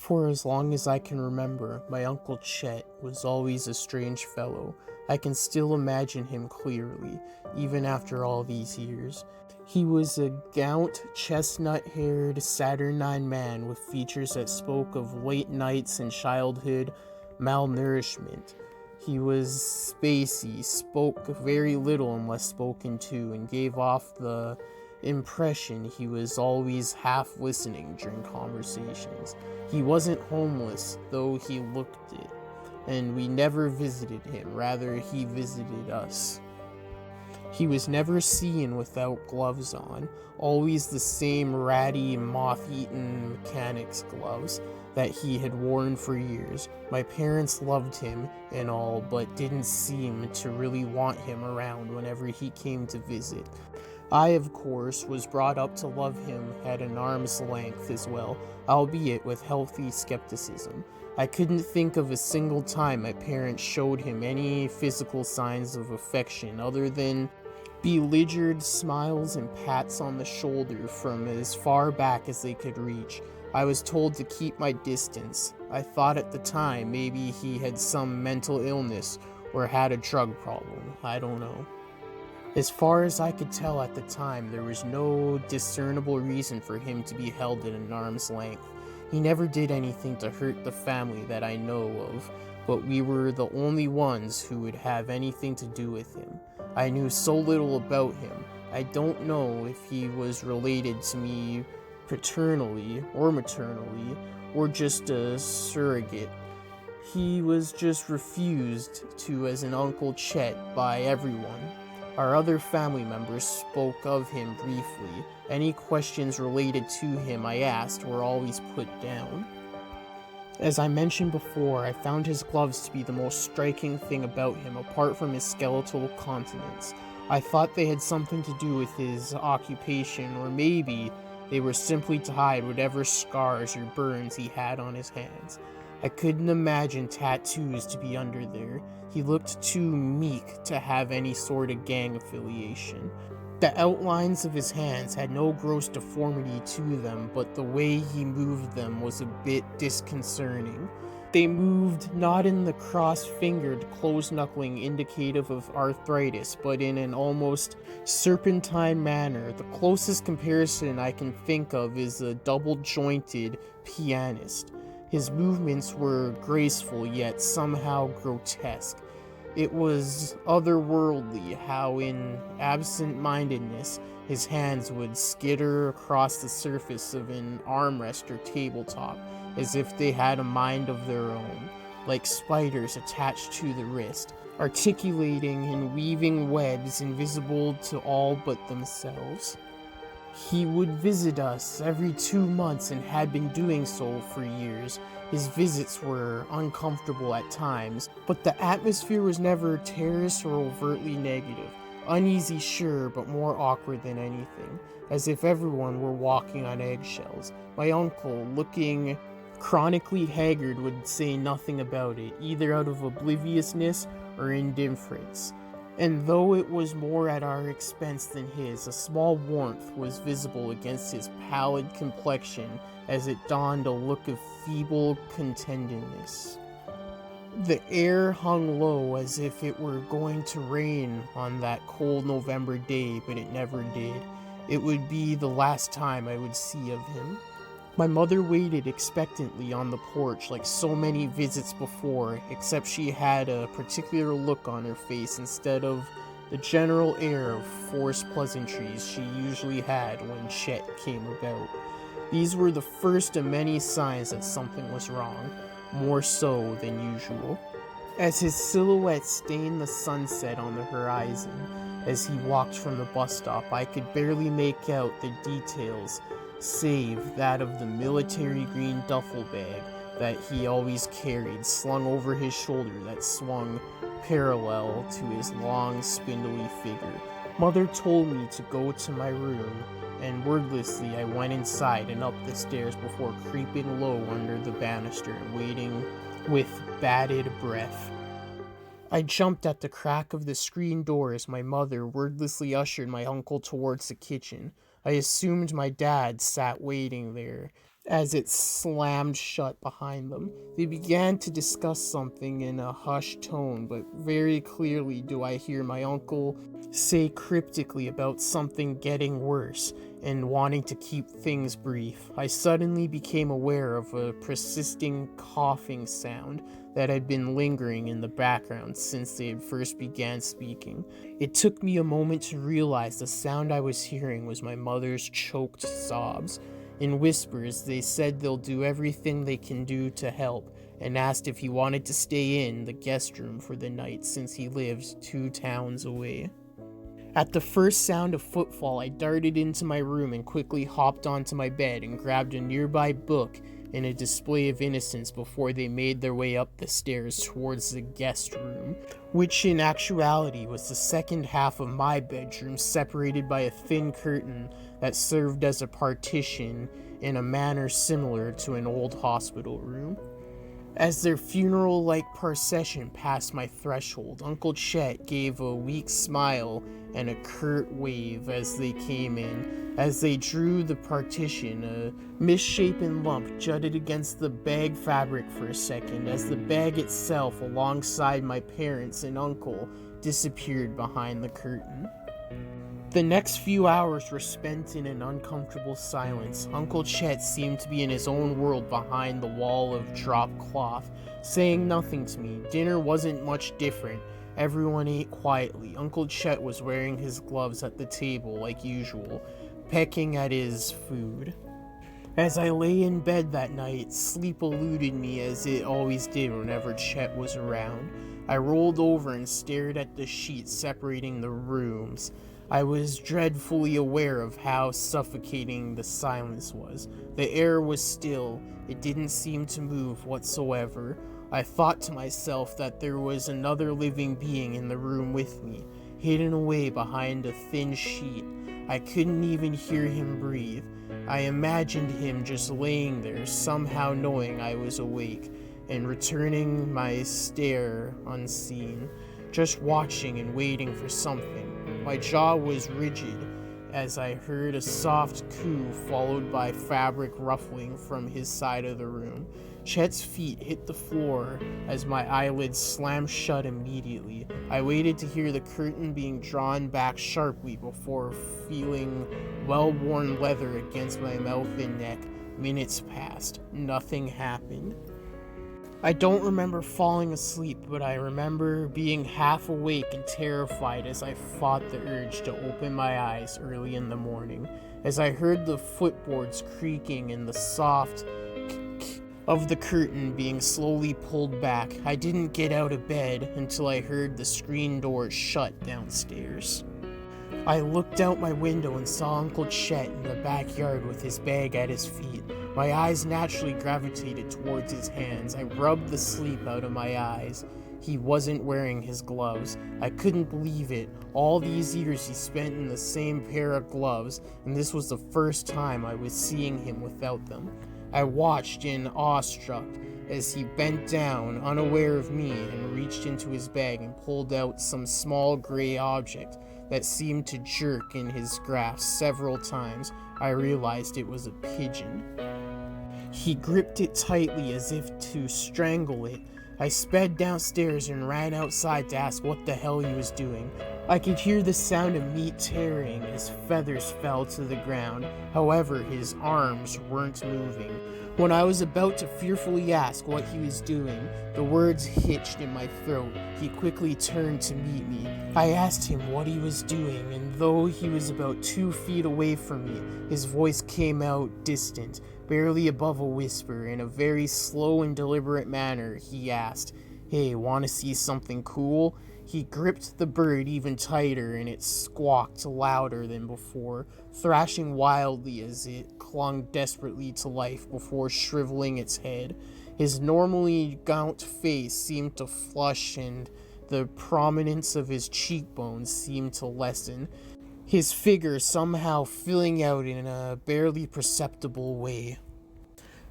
For as long as I can remember, my Uncle Chet was always a strange fellow. I can still imagine him clearly, even after all these years. He was a gaunt, chestnut-haired, saturnine man with features that spoke of late nights and childhood malnourishment. He was spacey, spoke very little unless spoken to, and gave off the impression he was always half listening during conversations. He wasn't homeless, though he looked it, and we never visited him, rather he visited us. He was never seen without gloves on, always the same ratty, moth-eaten mechanic's gloves that he had worn for years. My parents loved him and all, but didn't seem to really want him around whenever he came to visit. I, of course, was brought up to love him at an arm's length as well, albeit with healthy skepticism. I couldn't think of a single time my parents showed him any physical signs of affection other than beleaguered smiles and pats on the shoulder from as far back as they could reach. I was told to keep my distance. I thought at the time maybe he had some mental illness or had a drug problem. I don't know. As far as I could tell at the time, there was no discernible reason for him to be held at an arm's length. He never did anything to hurt the family that I know of, but we were the only ones who would have anything to do with him. I knew so little about him. I don't know if he was related to me paternally or maternally, or just a surrogate. He was just refused to as an Uncle Chet by everyone. Our other family members spoke of him briefly. Any questions related to him I asked were always put down. As I mentioned before, I found his gloves to be the most striking thing about him, apart from his skeletal countenance. I thought they had something to do with his occupation, or maybe they were simply to hide whatever scars or burns he had on his hands. I couldn't imagine tattoos to be under there. He looked too meek to have any sort of gang affiliation. The outlines of his hands had no gross deformity to them, but the way he moved them was a bit disconcerting. They moved not in the cross-fingered, close-knuckling indicative of arthritis, but in an almost serpentine manner. The closest comparison I can think of is a double-jointed pianist. His movements were graceful, yet somehow grotesque. It was otherworldly how, in absent-mindedness, his hands would skitter across the surface of an armrest or tabletop, as if they had a mind of their own, like spiders attached to the wrist, articulating and weaving webs invisible to all but themselves. He would visit us every 2 months and had been doing so for years. His visits were uncomfortable at times, but the atmosphere was never terse or overtly negative. Uneasy, sure, but more awkward than anything, as if everyone were walking on eggshells. My uncle, looking chronically haggard, would say nothing about it, either out of obliviousness or indifference. And though it was more at our expense than his, a small warmth was visible against his pallid complexion as it donned a look of feeble contentedness. The air hung low as if it were going to rain on that cold November day, but it never did. It would be the last time I would see of him. My mother waited expectantly on the porch like so many visits before, except she had a particular look on her face instead of the general air of forced pleasantries she usually had when Chet came about. These were the first of many signs that something was wrong, more so than usual. As his silhouette stained the sunset on the horizon, as he walked from the bus stop, I could barely make out the details, save that of the military green duffel bag that he always carried slung over his shoulder that swung parallel to his long, spindly figure. Mother told me to go to my room, and wordlessly I went inside and up the stairs before creeping low under the banister and waiting with bated breath. I jumped at the crack of the screen door as my mother wordlessly ushered my uncle towards the kitchen. I assumed my dad sat waiting there, as it slammed shut behind them. They began to discuss something in a hushed tone, but very clearly do I hear my uncle say cryptically about something getting worse and wanting to keep things brief. I suddenly became aware of a persisting coughing sound that had been lingering in the background since they had first began speaking. It took me a moment to realize the sound I was hearing was my mother's choked sobs. In whispers, they said they'll do everything they can do to help, and asked if he wanted to stay in the guest room for the night since he lived 2 towns away. At the first sound of footfall, I darted into my room and quickly hopped onto my bed and grabbed a nearby book in a display of innocence before they made their way up the stairs towards the guest room, which in actuality was the second half of my bedroom, separated by a thin curtain that served as a partition in a manner similar to an old hospital room. As their funeral-like procession passed my threshold, Uncle Chet gave a weak smile and a curt wave as they came in. As they drew the partition, a misshapen lump jutted against the bag fabric for a second, as the bag itself, alongside my parents and uncle, disappeared behind the curtain. The next few hours were spent in an uncomfortable silence. Uncle Chet seemed to be in his own world behind the wall of dropped cloth, saying nothing to me. Dinner wasn't much different. Everyone ate quietly. Uncle Chet was wearing his gloves at the table like usual, pecking at his food. As I lay in bed that night, sleep eluded me as it always did whenever Chet was around. I rolled over and stared at the sheet separating the rooms. I was dreadfully aware of how suffocating the silence was. The air was still. It didn't seem to move whatsoever. I thought to myself that there was another living being in the room with me, hidden away behind a thin sheet. I couldn't even hear him breathe. I imagined him just laying there, somehow knowing I was awake, and returning my stare unseen, just watching and waiting for something. My jaw was rigid as I heard a soft coo followed by fabric ruffling from his side of the room. Chet's feet hit the floor as my eyelids slammed shut immediately. I waited to hear the curtain being drawn back sharply before feeling well-worn leather against my mouth and neck. Minutes passed. Nothing happened. I don't remember falling asleep, but I remember being half awake and terrified as I fought the urge to open my eyes early in the morning. As I heard the footboards creaking and the soft of the curtain being slowly pulled back, I didn't get out of bed until I heard the screen door shut downstairs. I looked out my window and saw Uncle Chet in the backyard with his bag at his feet. My eyes naturally gravitated towards his hands. I rubbed the sleep out of my eyes. He wasn't wearing his gloves. I couldn't believe it. All these years he spent in the same pair of gloves, and this was the first time I was seeing him without them. I watched in awestruck as he bent down, unaware of me, and reached into his bag and pulled out some small gray object that seemed to jerk in his grasp several times. I realized it was a pigeon. He gripped it tightly as if to strangle it. I sped downstairs and ran outside to ask what the hell he was doing. I could hear the sound of meat tearing as feathers fell to the ground. However, his arms weren't moving. When I was about to fearfully ask what he was doing, the words hitched in my throat. He quickly turned to meet me. I asked him what he was doing, and though he was about 2 feet away from me, his voice came out distant, barely above a whisper. In a very slow and deliberate manner, he asked, "Hey, wanna see something cool?" He gripped the bird even tighter, and it squawked louder than before, thrashing wildly as it clung desperately to life before shriveling its head. His normally gaunt face seemed to flush, and the prominence of his cheekbones seemed to lessen, his figure somehow filling out in a barely perceptible way.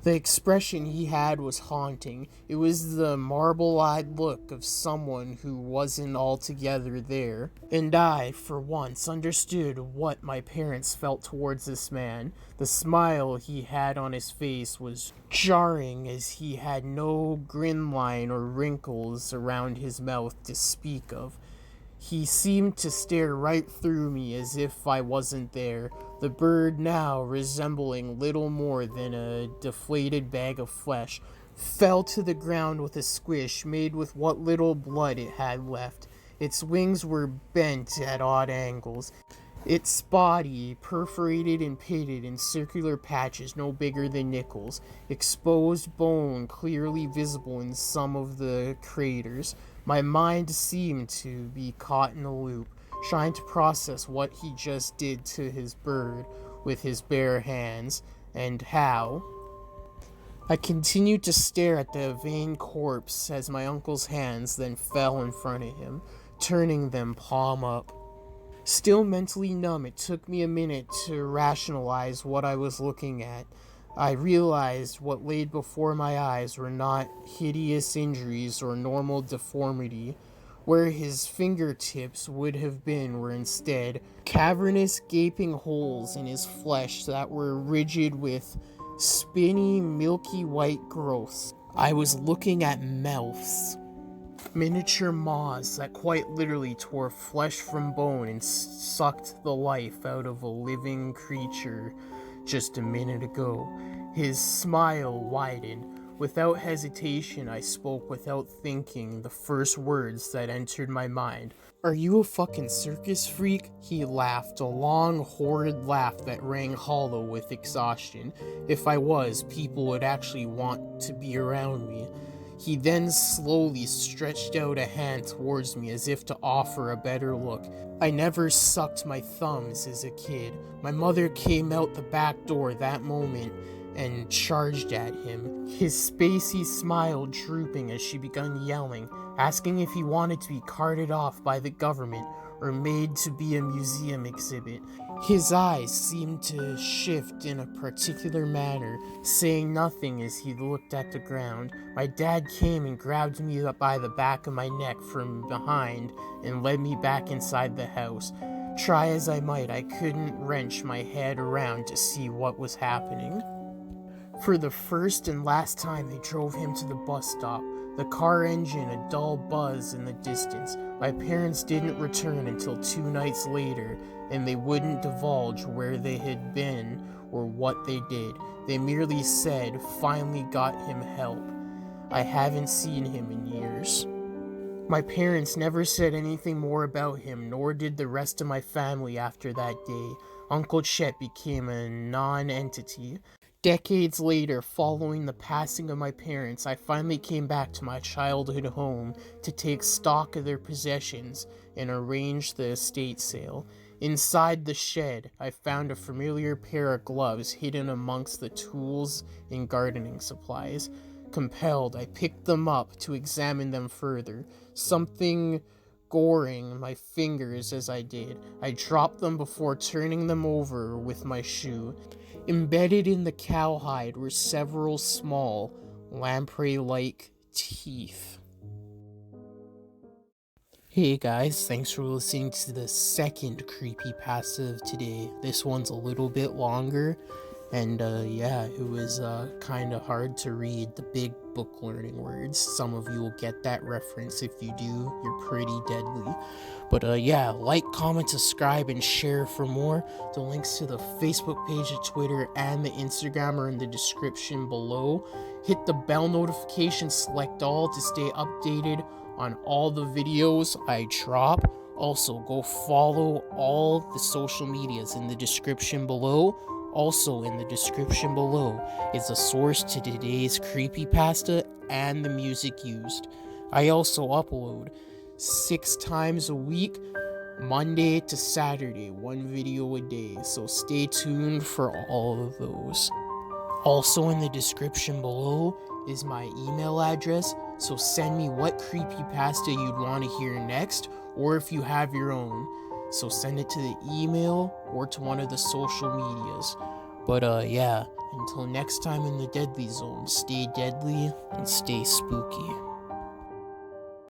The expression he had was haunting. It was the marble-eyed look of someone who wasn't altogether there. And I, for once, understood what my parents felt towards this man. The smile he had on his face was jarring, as he had no grin line or wrinkles around his mouth to speak of. He seemed to stare right through me as if I wasn't there, the bird now resembling little more than a deflated bag of flesh, fell to the ground with a squish made with what little blood it had left. Its wings were bent at odd angles. Its body perforated and pitted in circular patches no bigger than nickels, exposed bone clearly visible in some of the craters. My mind seemed to be caught in a loop, trying to process what he just did to his bird with his bare hands, and how. I continued to stare at the vain corpse as my uncle's hands then fell in front of him, turning them palm up. Still mentally numb, it took me a minute to rationalize what I was looking at. I realized what laid before my eyes were not hideous injuries or normal deformity. Where his fingertips would have been were instead cavernous gaping holes in his flesh that were rigid with spinny, milky white growths. I was looking at mouths. Miniature maws that quite literally tore flesh from bone and sucked the life out of a living creature just a minute ago. His smile widened. Without hesitation, I spoke without thinking the first words that entered my mind. "Are you a fucking circus freak?" He laughed, a long, horrid laugh that rang hollow with exhaustion. If I was, people would actually want to be around me. He then slowly stretched out a hand towards me as if to offer a better look. I never sucked my thumbs as a kid. My mother came out the back door that moment and charged at him, his spacey smile drooping as she began yelling, asking if he wanted to be carted off by the government or made to be a museum exhibit. His eyes seemed to shift in a particular manner, saying nothing as he looked at the ground. My dad came and grabbed me up by the back of my neck from behind and led me back inside the house. Try as I might, I couldn't wrench my head around to see what was happening. For the first and last time, they drove him to the bus stop, the car engine a dull buzz in the distance. My parents didn't return until 2 nights later, and they wouldn't divulge where they had been or what they did. They merely said, "Finally got him help." I haven't seen him in years. My parents never said anything more about him, nor did the rest of my family after that day. Uncle Chet became a non-entity. Decades later, following the passing of my parents, I finally came back to my childhood home to take stock of their possessions and arrange the estate sale. Inside the shed, I found a familiar pair of gloves hidden amongst the tools and gardening supplies. Compelled, I picked them up to examine them further, something goring my fingers as I did. I dropped them before turning them over with my shoe. Embedded in the cowhide were several small, lamprey-like teeth. Hey guys, thanks for listening to the second creepypasta of today. This one's a little bit longer, and yeah, it was kind of hard to read the big book learning words. Some of you will get that reference. If you do, you're pretty deadly. But yeah, like, comment, subscribe, and share for more. The links to the Facebook page, the Twitter, and the Instagram are in the description below. Hit the bell notification, select all to stay updated on all the videos I drop. Also, go follow all the social medias in the description below. Also in the description below is a source to today's creepypasta and the music used. I also upload 6 times a week, Monday to Saturday, 1 video a day, so stay tuned for all of those. Also in the description below is my email address, so send me what creepypasta you'd want to hear next, or if you have your own. So send it to the email or to one of the social medias. But yeah, until next time in the Deadly Zone, stay deadly and stay spooky.